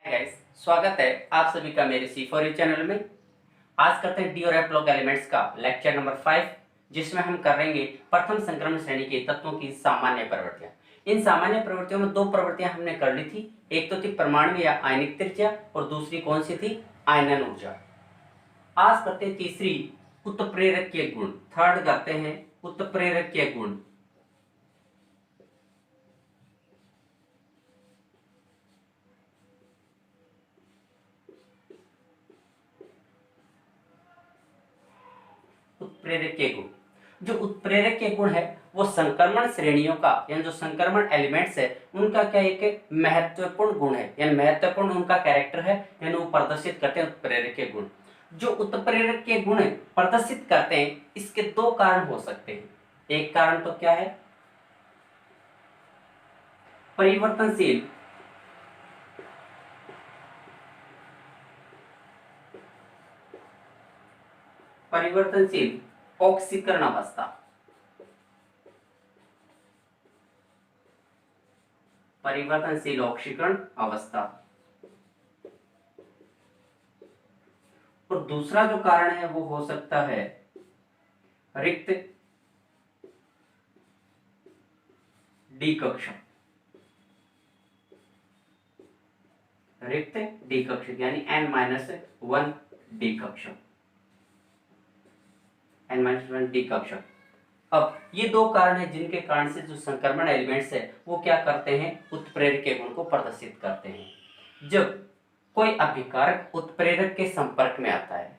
Guys, स्वागत है आप सभी का मेरे C4U चैनल में। आज करते हैं डी और एफ ब्लॉक एलिमेंट्स का लेक्चर नंबर 5, जिसमें हम करेंगे प्रथम संक्रमण श्रेणी के तत्वों की सामान्य प्रवृत्तियां। इन सामान्य प्रवृत्तियों में दो प्रवृत्तियां हमने कर ली थी, एक तो थी परमाणु या आयनिक त्रिज्या और दूसरी कौन सी थी, आयनन ऊर्जा। आज करते हैं तीसरी, उत्प्रेरकीय गुण। थर्ड करते हैं उत्प्रेरकीय गुण। उत्प्रेरकीय गुण, जो उत्प्रेरकीय गुण है वो संक्रमण श्रेणियों का यानी जो संक्रमण एलिमेंट्स है उनका क्या एक महत्वपूर्ण गुण है, यानी महत्वपूर्ण उनका कैरेक्टर है, यानी वो प्रदर्शित करते हैं उत्प्रेरकीय गुण। जो उत्प्रेरकीय गुण प्रदर्शित करते हैं इसके दो कारण हो सकते हैं। एक कारण तो क्या है, परिवर्तनशील परिवर्तनशील ऑक्सीकरण अवस्था। परिवर्तनशील ऑक्सीकरण अवस्था। और दूसरा जो कारण है वो हो सकता है रिक्त डी कक्षक। रिक्त डी कक्षक यानी n-1 डी कक्षक। n-1 D कक्षक। अब ये दो कारण है जिनके कारण से जो संक्रमण एलिमेंट्स है वो क्या करते हैं, उत्प्रेरकीय गुण को प्रदर्शित करते हैं। जब कोई अभिकारक उत्प्रेरक के संपर्क में आता है,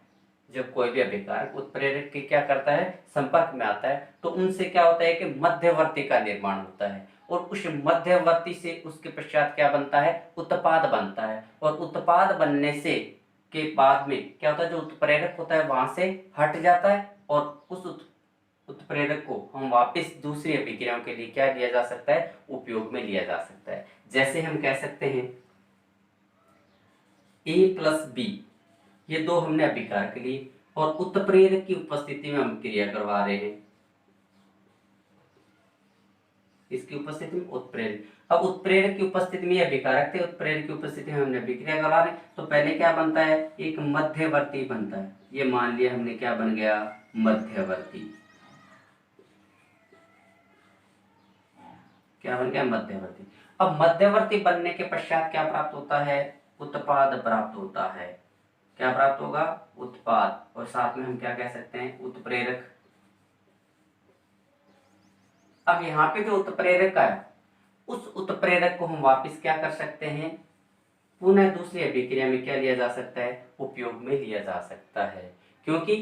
जब कोई भी अभिकारक उत्प्रेरक के क्या करता है, संपर्क में आता है, तो उनसे क्या होता है कि मध्यवर्ती का निर्माण होता है और उस मध्यवर्ती से उसके पश्चात क्या बनता है, उत्पाद बनता है। और उत्पाद बनने से के बाद में क्या होता है, जो उत्प्रेरक होता है वहां से हट जाता है और उस उत्प्रेरक को हम वापस दूसरी अभिक्रियाओं के लिए क्या लिया जा सकता है, उपयोग में लिया जा सकता है। जैसे हम कह सकते हैं A+B, ये दो हमने अभिकारक लिए और उत्प्रेरक की उपस्थिति में हम क्रिया करवा रहे हैं। इसकी उपस्थिति में उत्प्रेरक, अब उत्प्रेरक की उपस्थिति में अभिकारक थे, उत्प्रेरक की उपस्थिति में हमने अभिक्रिया करवा रहे हैं, तो पहले क्या बनता है, एक मध्यवर्ती बनता है। ये मान लिया हमने क्या बन गया, मध्यवर्ती। क्या बन गया, मध्यवर्ती। अब मध्यवर्ती बनने के पश्चात क्या प्राप्त होता है, उत्पाद प्राप्त होता है। क्या प्राप्त होगा, उत्पाद। और साथ में हम क्या कह सकते हैं, उत्प्रेरक। अब यहाँ पे जो उत्प्रेरक है उस उत्प्रेरक को हम वापस क्या कर सकते हैं, पुनः दूसरी अभिक्रिया में क्या लिया जा सकता है, उपयोग में लिया जा सकता है। क्योंकि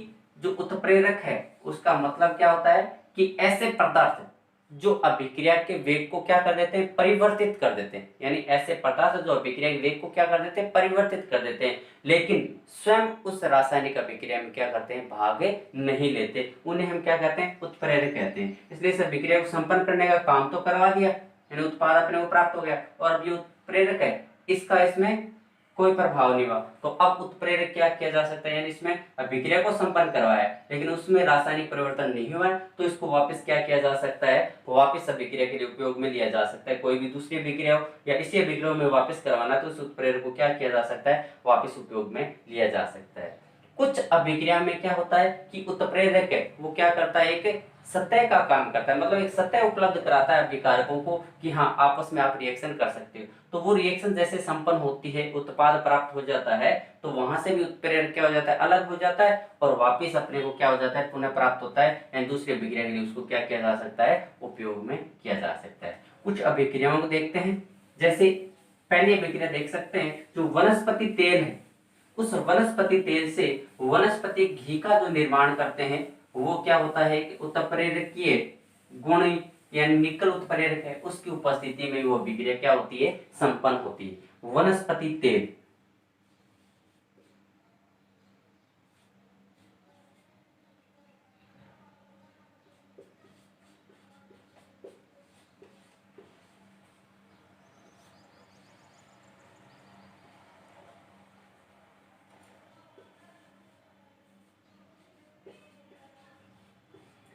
जो उत्प्रेरक है उसका मतलब क्या होता है कि ऐसे पदार्थ जो अभिक्रिया के वेग को क्या कर देते हैं, परिवर्तित कर देते हैं। यानी ऐसे पदार्थ जो अभिक्रिया के वेग को क्या कर देते हैं, परिवर्तित कर देते हैं, लेकिन स्वयं उस रासायनिक अभिक्रिया में क्या करते हैं, भाग नहीं लेते, उन्हें हम क्या कहते हैं, उत्प्रेरक कहते हैं। इसलिए इस अभिक्रिया को संपन्न करने का काम तो करवा दिया, यानी उत्पाद अपने को प्राप्त हो गया, और अब ये उत्प्रेरक है इसका इसमें कोई प्रभाव नहीं हुआ। तो अब उत्प्रेरक क्या किया जा सकता है, यानी इसमें अभिक्रिया को संपन्न करवाया लेकिन उसमें रासायनिक परिवर्तन नहीं हुआ है, तो इसको वापस क्या किया जा सकता है, वापस अभिक्रिया के लिए उपयोग में लिया जा सकता है। कोई भी दूसरी अभिक्रिया हो या इसी अभिक्रिया में वापस करवाना, तो उस उत्प्रेरक को क्या किया जा सकता है, वापस उपयोग में लिया जा सकता है। कुछ अभिक्रिया में क्या होता है कि उत्प्रेरक है वो क्या करता है, एक सतह का काम करता है, मतलब एक सतह उपलब्ध कराता है अभिकारकों को कि हाँ आपस में आप रिएक्शन कर सकते हो। तो वो रिएक्शन जैसे संपन्न होती है, उत्पाद प्राप्त हो जाता है, तो वहां से भी उत्प्रेरक क्या हो जाता है, अलग हो जाता है और वापिस अपने को क्या हो जाता है, पुनः प्राप्त होता है, यानी दूसरी अभिक्रिया के लिए उसको क्या किया जा सकता है, उपयोग में किया जा सकता है। कुछ अभिक्रियाओं को देखते हैं, जैसे पहली अभिक्रिया देख सकते हैं, जो वनस्पति तेल है, उस वनस्पति तेल से वनस्पति घी का जो निर्माण करते हैं वो क्या होता है कि उत्प्रेरकीय गुण यानी निकल उत्प्रेरक है उसकी उपस्थिति में वो अभिक्रिया क्या होती है, संपन्न होती है। वनस्पति तेल,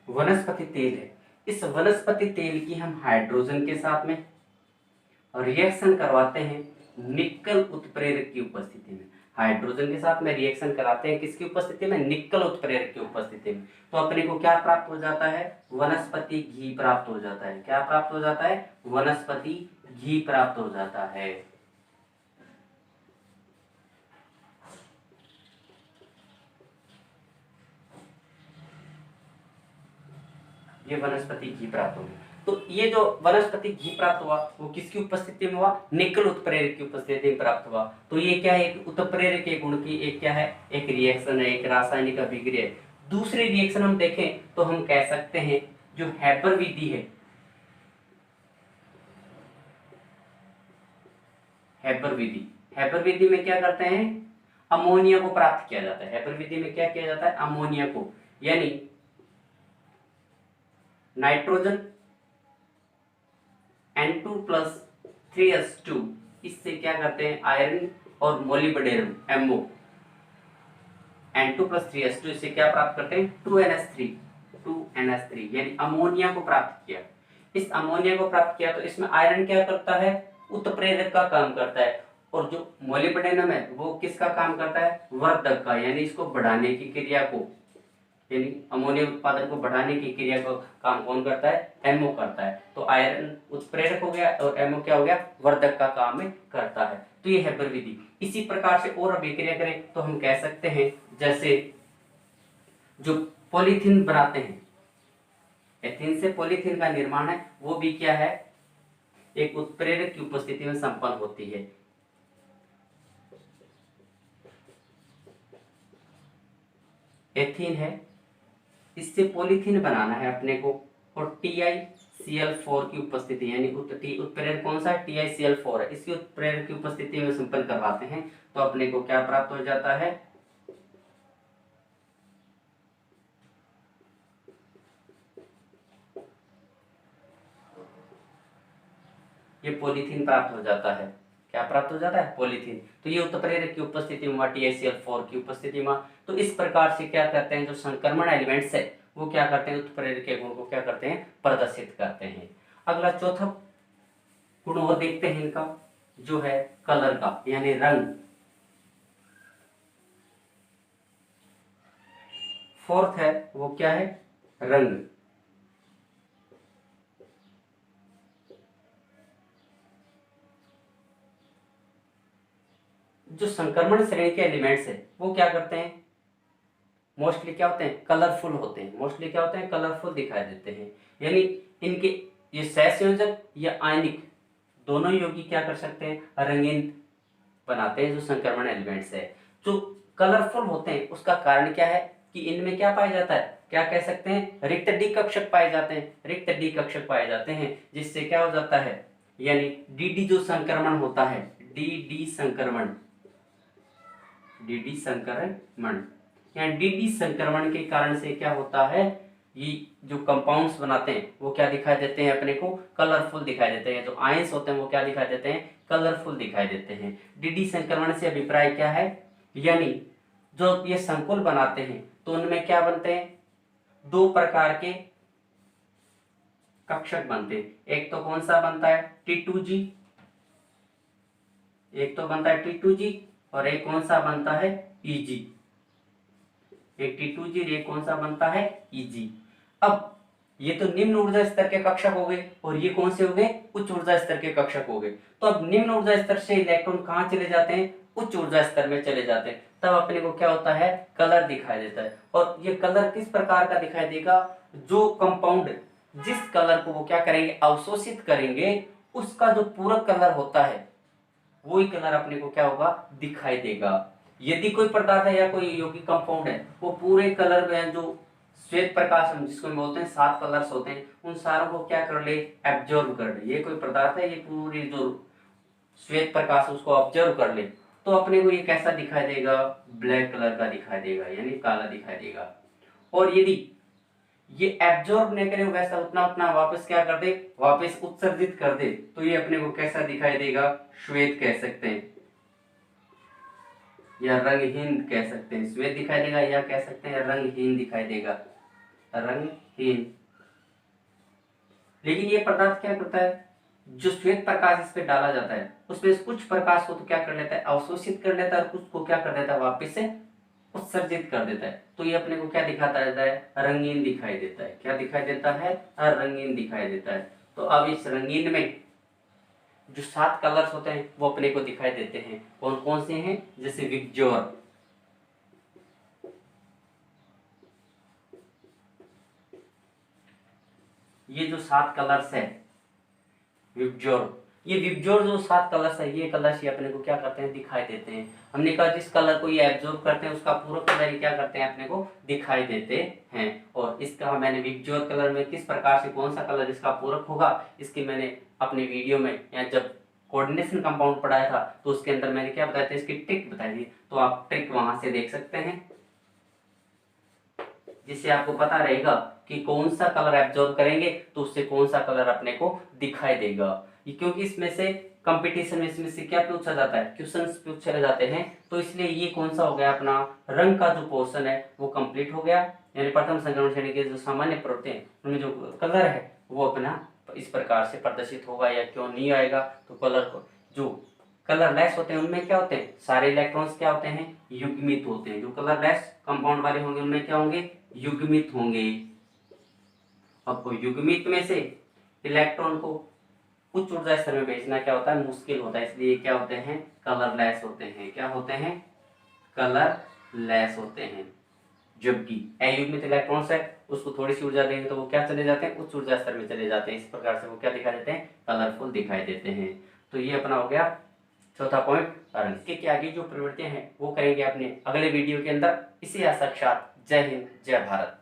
वनस्पति तेल है, इस वनस्पति तेल की हम हाइड्रोजन के साथ में रिएक्शन करवाते हैं निकल उत्प्रेरक की उपस्थिति में। हाइड्रोजन के साथ में रिएक्शन कराते हैं किसकी उपस्थिति में? निकल उत्प्रेरक की उपस्थिति में। तो अपने को क्या प्राप्त हो जाता है? वनस्पति घी प्राप्त हो जाता है। क्या प्राप्त हो जाता है? वनस्पति घी प्राप्त हो जाता है। ये वनस्पति घी प्राप्त हो गया। तो ये जो वनस्पति घी प्राप्त हुआ वो किसकी उपस्थिति में हुआ? निकल उत्प्रेरक की उपस्थिति में प्राप्त हुआ। तो ये क्या है? एक उत्प्रेरक के गुण की एक क्या है? एक रिएक्शन है, एक रासायनिक अभिक्रिया है। दूसरी रिएक्शन हम देखें तो हम कह सकते हैं जो हैबर विधि है, हैबर विधि, हैबर विधि में क्या करते हैं? अमोनिया को प्राप्त किया जाता है। हैबर विधि में क्या किया जाता है? अमोनिया को, यानी नाइट्रोजन N2 प्लस 3S2, इससे क्या करते हैं? आयरन और molybdenum MO, N2 plus 3S2, इससे क्या प्राप्त करते हैं? 2NH3 यानी अमोनिया को प्राप्त किया। इस अमोनिया को प्राप्त किया तो इसमें आयरन क्या करता है? उत्प्रेरक का काम करता है, और जो मोलिब्डेनम है वो किसका काम करता है? वर्धक का, यानी इसको बढ़ाने की क्रिया को, यानी अमोनिया उत्पादन को बढ़ाने की क्रिया को काम कौन करता है? एमओ करता है। तो आयरन उत्प्रेरक हो गया और एमओ क्या हो गया? वर्धक का काम में करता है। तो ये हैबर विधि। इसी प्रकार से और अभिक्रिया करें तो हम कह सकते हैं जैसे जो पॉलीथीन बनाते हैं, एथीन से पॉलीथीन का निर्माण है, वो भी क्या है? एक उत्प्रेरक की उपस्थिति में संपन्न होती है। एथीन है, इससे पॉलीथीन बनाना है अपने को, और TiCl4 की उपस्थिति, यानी उत्प्रेरक कौन सा है? TiCl4 है, इसकी उत्प्रेरक की उपस्थिति में संपन्न करवाते हैं तो अपने को क्या प्राप्त हो जाता है? ये पॉलीथीन प्राप्त हो जाता है। क्या प्राप्त हो जाता है? पॉलीथीन। तो ये उत्प्रेरक की उपस्थिति में, TiCl4 की उपस्थिति में। तो इस प्रकार से क्या करते हैं? जो संक्रमण एलिमेंट्स है वो क्या करते हैं? उत्प्रेरक के गुण को क्या करते हैं? प्रदर्शित करते हैं। अगला चौथा गुण और देखते हैं इनका, जो है कलर का, यानी रंग। फोर्थ है वो क्या है? रंग। जो संक्रमण श्रेणी के एलिमेंट्स है वो क्या करते हैं? मोस्टली क्या होते हैं? कलरफुल होते हैं। मोस्टली क्या होते हैं? कलरफुल दिखाई देते हैं। यानी इनके ये सहसंयोजक या आयनिक दोनों यौगिक क्या कर सकते हैं? रंगीन बनाते हैं जो संक्रमण एलिमेंट्स है। जो कलरफुल होते हैं उसका कारण क्या है? कि इनमें क्या पाया जाता है? क्या कह सकते हैं? रिक्त डी कक्षक पाए जाते हैं। रिक्त डी कक्षक पाए जाते हैं, जिससे क्या हो जाता है? यानी डी जो संक्रमण होता है, डी संक्रमण, डी संक्रमण, यहाँ डी संक्रमण के कारण से क्या होता है? ये जो कंपाउंड्स बनाते हैं वो क्या दिखाई देते हैं? अपने को कलरफुल दिखाई देते हैं। जो आयंस होते हैं वो क्या दिखाई देते हैं? कलरफुल दिखाई देते हैं। डी संक्रमण से अभिप्राय क्या है? यानी जो ये संकुल बनाते हैं तो उनमें क्या बनते हैं? दो प्रकार के कक्षक बनते हैं। एक तो कौन सा बनता है? T2G, एक तो बनता है T2G और एक कौन सा बनता है? EG। एक T2G, एक कौन सा बनता है? EG। अब ये तो निम्न ऊर्जा स्तर के कक्षक हो गए, और ये कौन से हो गए? उच्च ऊर्जा स्तर के कक्षक हो गए। तो अब निम्न ऊर्जा स्तर से इलेक्ट्रॉन कहाँ चले जाते हैं? उच्च ऊर्जा स्तर में चले जाते हैं। तब अपने को क्या होता है? कलर दिखाई देता है। और ये कलर किस प्रकार का दिखाई देगा? जो कंपाउंड जिस कलर को वो क्या करेंगे? अवशोषित करेंगे, उसका जो पूरक कलर होता है वही कलर अपने को क्या होगा? दिखाई देगा। यदि कोई पदार्थ है या कोई यौगिक कंपाउंड है वो पूरे कलर में, जो श्वेत प्रकाश हम जिसको बोलते हैं 7 कलर्स होते हैं, उन सारों को क्या कर ले? एब्जॉर्ब कर ले। ये कोई पदार्थ है, ये पूरी जो श्वेत प्रकाश उसको ऑब्जर्व कर ले, तो अपने को ये कैसा दिखाई देगा? ब्लैक कलर का दिखाई देगा, यानी काला दिखाई देगा। और यदि ये एब्जॉर्ब नहीं करे, वैसा उतना उतना वापस क्या कर दे? वापस उत्सर्जित कर दे, तो ये अपने को कैसा दिखाई देगा? श्वेत कह सकते हैं, या रंगहीन कह सकते हैं। श्वेत दिखाई देगा, या कह सकते हैं रंगहीन दिखाई देगा, रंगहीन। लेकिन ये पदार्थ क्या करता है? जो श्वेत प्रकाश इस पे डाला जाता है उसमें कुछ प्रकाश को तो क्या कर लेता है, अवशोषित कर लेता है, और कुछ को क्या कर देता है, वापस से उत्सर्जित कर देता है। तो ये अपने को क्या दिखाता रहता है, रंगीन दिखाई देता है। क्या दिखाई देता है, रंगीन दिखाई देता है। तो अब इस रंगीन में जो 7 कलर्स होते हैं वो अपने को दिखाई देते हैं। कौन कौन से हैं, जैसे विबज्योर, ये जो 7 कलर्स है विबज्योर, ये विबज्योर जो 7 कलर्स है, ये कलर्स ये अपने को क्या करते हैं, दिखाई देते हैं। हमने कहा जिस कलर को ये एब्जॉर्ब करते हैं उसका पूरा कलर ये क्या करते हैं, अपने को दिखाई देते हैं। और इसका मैंने विबज्योर कलर में किस प्रकार से कौन सा कलर इसका पूरक होगा, इसकी मैंने अपने वीडियो में या जब कोऑर्डिनेशन कंपाउंड पढ़ाया था तो उसके अंदर मैंने क्या बताया था, इसकी ट्रिक बताई थी। तो आप ट्रिक वहां से देख सकते हैं, जिससे आपको पता रहेगा कि कौन सा कलर एब्जॉर्ब करेंगे तो उससे कौन सा कलर अपने को दिखाई देगा। क्योंकि इसमें से कंपटीशन में इसमें से क्या पूछा जाता है, क्वेश्चंस पूछे जाते हैं। तो इसलिए ये कौन सा हो गया, अपना रंग का जो पोर्शन है वो कंप्लीट हो गया। यानी प्रथम संक्रमण श्रेणी के जो सामान्य प्रवृत्ति हैं उनमें जो कलर है वो अपना इस प्रकार से प्रदर्शित होगा, या क्यों नहीं आएगा। तो कलर को जो कलरलेस होते हैं उनमें क्या होते हैं, सारे इलेक्ट्रॉन्स क्या होते हैं, युग्मित होते हैं। जो कलरलेस कंपाउंड वाले होंगे उनमें क्या होंगे, युग्मित होंगे। अब युग्मित में से इलेक्ट्रॉन को उच्च ऊर्जा स्तर में भेजना क्या होता है, मुश्किल होता है। इसलिए क्या होते हैं, कलरलेस होते हैं। क्या होते हैं, कलरलेस होते हैं। जबकि अयुग्मित इलेक्ट्रॉन्स है उसको थोड़ी सी ऊर्जा देंगे तो वो क्या चले जाते हैं, उच्च ऊर्जा स्तर में चले जाते हैं। इस प्रकार से वो क्या दिखाई देते हैं, कलरफुल दिखाई देते हैं। तो ये अपना हो गया चौथा पॉइंट, रंग के आगे जो प्रवृत्तियां हैं वो करेंगे अपने अगले वीडियो के अंदर। इसी आशा के साथ जय हिंद, जय भारत।